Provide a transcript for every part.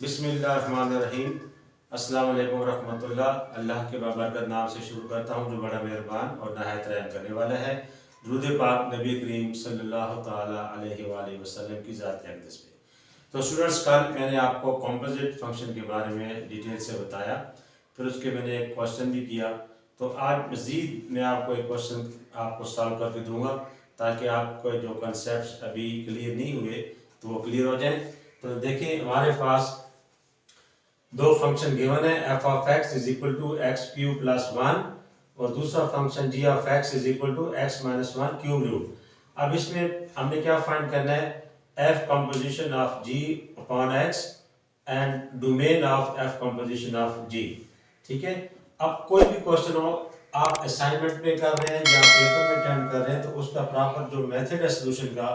बिस्मिल्लाहिर्रहमानिर्रहीम। अस्सलाम वालेकुम रहमतुल्लाह। अल्लाह के बाबरकत नाम से शुरू करता हूँ जो बड़ा मेहरबान और नहायत रहम करने वाला है। दुरूद पाक नबी करीम सल्लल्लाहु ताला अलैहि वसल्लम की ज़ात अक़दस पे। तो स्टूडेंट्स, कल मैंने आपको कॉम्पोजिट फंक्शन के बारे में डिटेल से बताया, फिर उसके मैंने एक क्वेश्चन भी किया। तो आज मज़ीद मैं आपको एक क्वेश्चन आपको सॉल्व करके दूंगा ताकि आपको जो कंसेप्ट अभी क्लियर नहीं हुए तो वो क्लियर हो जाए। तो देखिए, हमारे पास दो फंक्शन गिवन है, F of X is equal to X cube plus one और दूसरा function G of X is equal to X minus one cube root. अब इसमें हमने क्या फाइंड करना है, F composition of G upon X and domain of F composition of G. ठीक है। अब कोई भी क्वेश्चन हो, आप असाइनमेंट पे कर रहे हैं या पेपर में अटेंड कर रहे हैं, तो उसका प्रॉपर जो मेथड है सोल्यूशन का,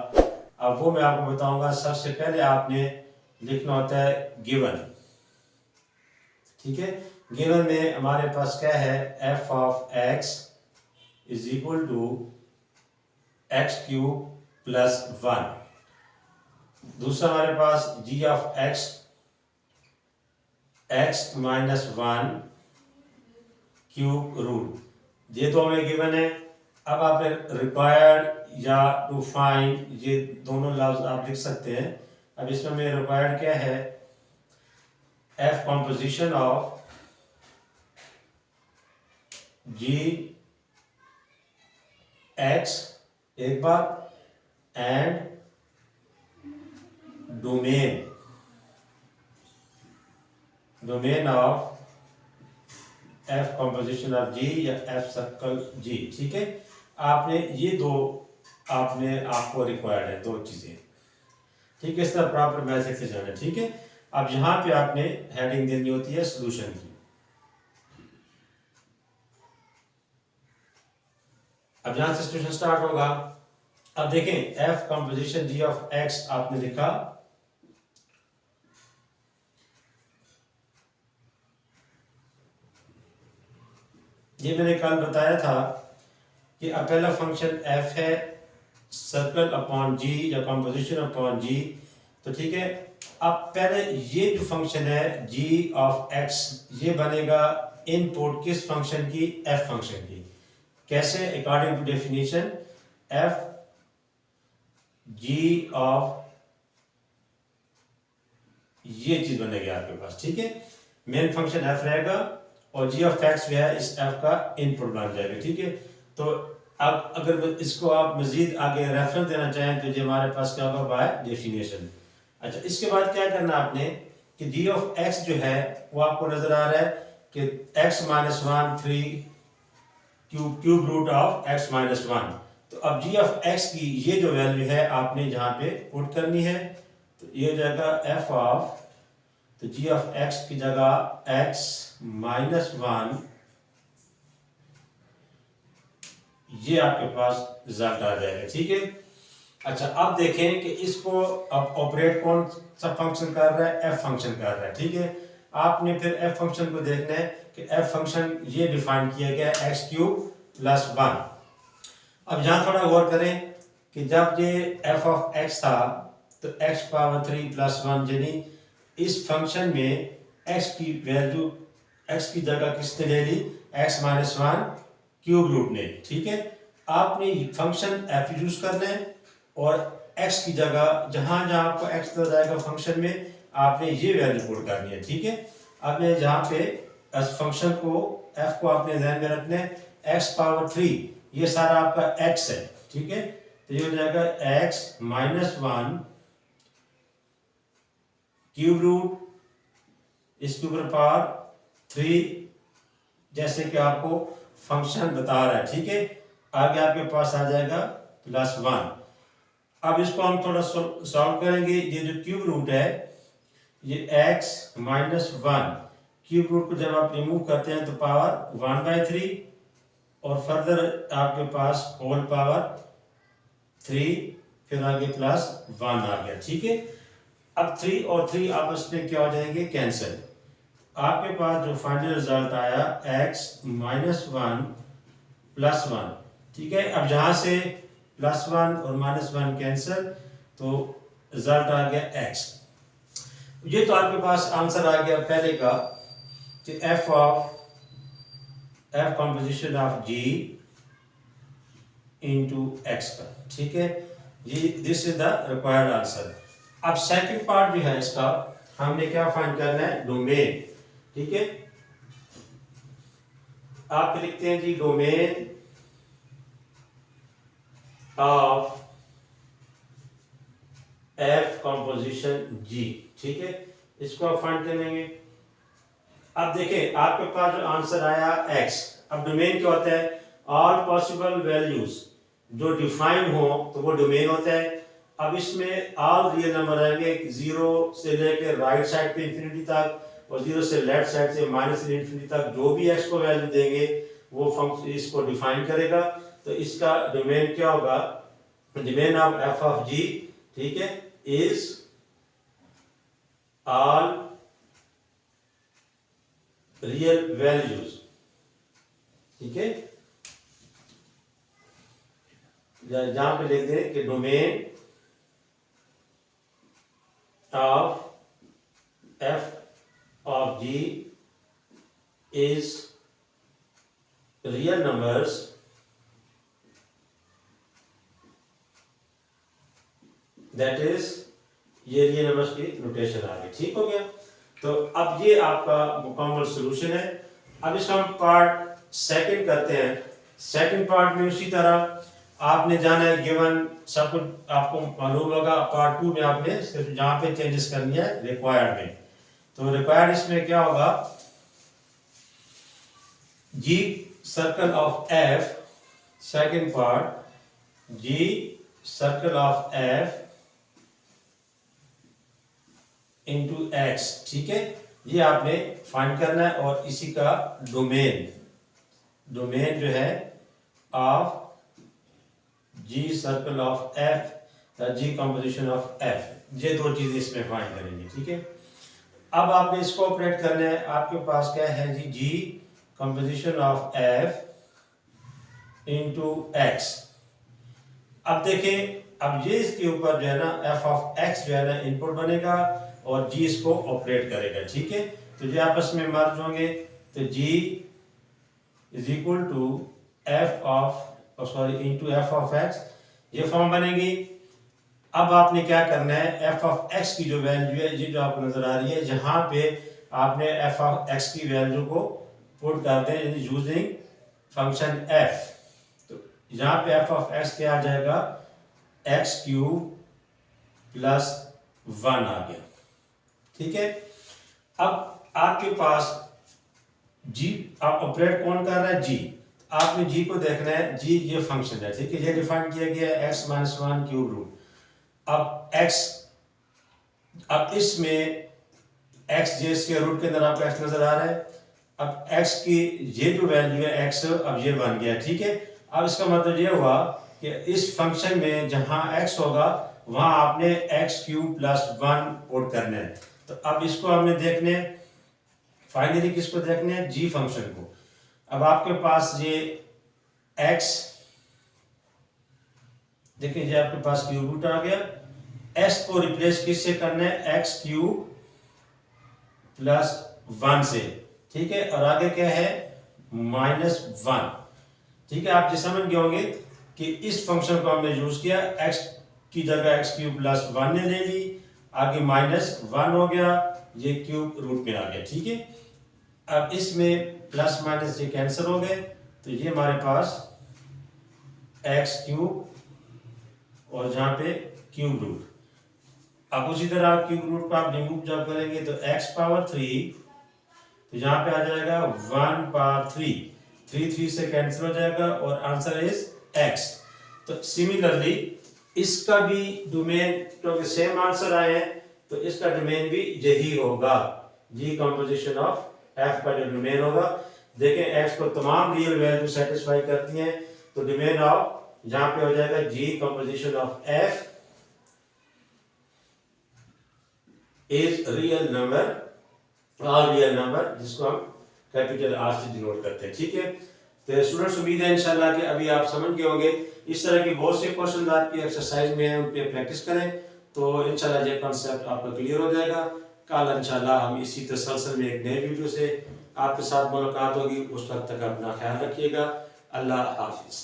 अब वो मैं आपको बताऊंगा। सबसे पहले आपने लिखना होता है गिवन। ठीक है। गिवन में हमारे पास क्या है, F of X is equal to X cube plus one. दूसरा हमारे पास G of X X minus one cube root. ये दो हमें गिवन है। अब आप रिक्वायर्ड या टू फाइंड, ये दोनों लफ्ज आप लिख सकते हैं। अब इसमें हमें रिक्वायर्ड क्या है, F composition of G X एक बार and domain of F composition of G या एफ सर्कल जी। ठीक है। आपने ये दो आपको रिक्वायर्ड है, दो चीजें। ठीक है। इस तरह प्रॉपर मैसेज से जाना। ठीक है। अब यहां पे आपने हेडिंग देनी होती है सॉल्यूशन की। अब यहां से सॉल्यूशन स्टार्ट होगा। अब देखें, F composition G of X आपने लिखा, ये मैंने कल बताया था कि अब पहला फंक्शन एफ है सर्कल अपॉन जी या कंपोजिशन अपॉन जी। तो ठीक है। अब पहले ये जो फंक्शन है जी ऑफ एक्स, ये बनेगा इनपुट किस फंक्शन की, एफ फंक्शन की। कैसे? According to definition, F G of ये चीज बनेगी आपके पास। ठीक है। मेन फंक्शन एफ रहेगा और जी ऑफ एक्स जो है इस एफ का इनपुट बन जाएगा। ठीक है। तो अब अगर इसको आप मजीद आगे रेफरेंस देना चाहें तो ये हमारे पास क्या होगा, बाय डेफिनेशन। अच्छा, इसके बाद क्या करना आपने कि जी ऑफ एक्स जो है वो आपको नजर आ रहा है कि X minus one three cube root of X minus one. तो अब जी ऑफ एक्स की ये जो वैल्यू है आपने जहां पे पुट करनी है, तो ये हो जाएगा एफ ऑफ, तो जी ऑफ एक्स की जगह एक्स माइनस वन, ये आपके पास रिजल्ट आ जाएगा। ठीक है। अच्छा, अब देखें कि इसको अब ऑपरेट कौन सा फंक्शन कर रहा है, एफ फंक्शन कर रहा है। ठीक है। आपने फिर एफ फंक्शन को देखना है कि एफ फंक्शन ये डिफाइन किया गया है एक्स क्यूब प्लस वन। अब यहां थोड़ा गौर करें कि जब ये एफ ऑफ एक्स था तो x power three plus one, यानी इस फंक्शन में एक्स की वैल्यू, एक्स की जगह किसने ले ली, X minus one cube root ने। ठीक है। आपने फंक्शन एफ यूज करना है और एक्स की जगह जहां जहां आपको एक्स नजर आएगा फंक्शन में, आपने ये वैल्यू पुट करनी है। ठीक है। आपने जहां पे इस फंक्शन को, एफ को आपने ध्यान में रखना है, एक्स पावर थ्री ये सारा आपका एक्स है। ठीक है। तो ये हो जाएगा X minus one cube root, इसके ऊपर पावर थ्री, जैसे कि आपको फंक्शन बता रहा है। ठीक है। आगे आपके पास आ जाएगा प्लस वन। अब इसको हम थोड़ा सॉल्व करेंगे। ये जो क्यूब रूट है, ये X minus one cube root को जब आप रिमूव करते हैं तो पावर वन बाई थ्री और फर्दर आपके पास होल पावर थ्री, फिर आगे प्लस वन आ गया। ठीक है। अब थ्री और थ्री आपस में क्या हो जाएंगे, कैंसिल। आपके पास जो फाइनल रिजल्ट आया x minus one plus one. ठीक है। अब यहां से प्लस वन और माइनस वन कैंसिल, तो रिजल्ट आ गया एक्स। ये तो आपके पास आंसर आ गया पहले का कि F composition of G into X का, ठीक है। ये this is the required answer. अब सेकंड पार्ट जो है इसका हमने क्या फाइंड करना है, डोमेन, ठीक है। आप लिखते हैं जी डोमेन ऑफ एफ कंपोजिशन जी, ठीक है। इसको आप फाइंड करेंगे। अब देखें आपके पास जो आंसर आया एक्स, अब डोमेन क्या होता है, ऑल पॉसिबल वैल्यूज जो डिफाइन हो तो वो डोमेन होता है। अब इसमें ऑल रियल नंबर आएंगे, जीरो से लेकर राइट साइड पे इंफिनिटी तक और जीरो से लेफ्ट साइड से माइनस इंफिनिटी तक जो भी एक्स को वैल्यू देंगे वो फंक्शन इसको डिफाइन करेगा। तो इसका डोमेन क्या होगा, domain of F of G, ठीक है, इज ऑल रियल वैल्यूज, ठीक है। जहां पे लिख दें कि domain of F of G is real numbers that is, ये रियल नंबर्स की नोटेशन आ गई, ठीक हो गया। तो अब ये आपका मुकम्मल सोल्यूशन है। अब इसका हम पार्ट सेकंड करते हैं। सेकंड पार्ट में उसी तरह आपने जाना है गिवन सब कुछ आपको मालूम होगा। पार्ट टू में आपने सिर्फ जहां पे चेंजेस करनी है रिक्वायर्ड में। तो रिक्वायर्ड इसमें क्या होगा, G circle of F, second part G circle of F into X, ठीक है। ये आपने फाइंड करना है और इसी का डोमेन, डोमेन जो है of G circle of F, G composition of F, ये दो चीजें इसमें फाइंड करेंगे, ठीक है। अब आपने इसको ऑपरेट करना है। आपके पास क्या है G, G composition of F into X. अब देखें, अब ये इसके ऊपर जो है ना एफ ऑफ एक्स जो है ना इनपुट बनेगा और जी इसको ऑपरेट करेगा, ठीक है। तो ये आपस में मर्ज होंगे, तो G is equal to F of sorry into F of X, ये फॉर्म बनेगी। अब आपने क्या करना है, एफ ऑफ एक्स की जो वैल्यू है ये जो आपको नजर आ रही है, जहां पे आपने एफ ऑफ एक्स की वैल्यू को पुट कर दें यूजिंग फंक्शन एफ। तो यहाँ पे एफ ऑफ एक्स क्या आ जाएगा, एक्स क्यूब प्लस 1 आ गया, ठीक है। अब आपके पास जी आप ऑपरेट कौन कर रहा है, जी। आपने जी को देखना है, जी ये फंक्शन है, ठीक है, ये डिफाइन किया गया है एक्स माइनस 1 क्यूब रूट। अब एक्स, अब इसमें एक्स जे के रूट के अंदर आपको एक्स नजर आ रहा है। अब एक्स की ये जो वैल्यू है एक्स, अब ये बन गया, ठीक है। अब इसका मतलब ये हुआ कि इस फंक्शन में जहां एक्स होगा वहां आपने एक्स क्यूब प्लस 1 पुट करना है। तो अब इसको हमने देखने, फाइनली किसको देखने हैं, जी फंक्शन को। अब आपके पास ये x, देखिए ये आपके पास क्यूब रूट आ गया। s को रिप्लेस किससे करना है, एक्स क्यूब प्लस 1 से, ठीक है। और आगे क्या है, -1, ठीक है। आप ये समझ गए होंगे कि इस फंक्शन को हमने यूज किया, x की जगह एक्स क्यूब प्लस 1 ने ले ली, आगे -1 हो गया, ये क्यूब रूट में आ गया, ठीक है। अब इसमें प्लस माइनस ये कैंसिल हो गए, तो ये हमारे पास एक्स क्यूब और जहां पे क्यूब रूट। अब उसी तरह क्यूब रूट को आप रिमूव जब करेंगे तो एक्स पावर 3, तो यहाँ पे आ जाएगा 1 पावर 3, 3 से कैंसिल हो जाएगा और आंसर इज एक्स। तो सिमिलरली इसका भी डोमेन, क्योंकि सेम आंसर आए हैं तो इसका डोमेन भी यही होगा, जी कंपोजिशन ऑफ एफ का जो डोमेन होगा। देखें एक्स को तमाम रियल वैल्यू सेटिस्फाई करती हैं, तो डोमेन ऑफ जहां पे हो जाएगा G composition of F is real number, all real number, जिसको हम कैपिटल आर से डिनोट करते हैं, ठीक है। तो स्टूडेंट्स उम्मीद है इंशाल्लाह कि अभी आप समझ गए होंगे। इस तरह के बहुत से क्वेश्चन आपकी एक्सरसाइज में हैं, उन पे प्रैक्टिस करें तो इंशाल्लाह ये कॉन्सेप्ट आपका क्लियर हो जाएगा। कल इंशाल्लाह हम इसी तसलसल में एक नए वीडियो से आपके साथ मुलाकात होगी। उस वक्त तक अपना ख्याल रखिएगा। अल्लाह हाफिज़।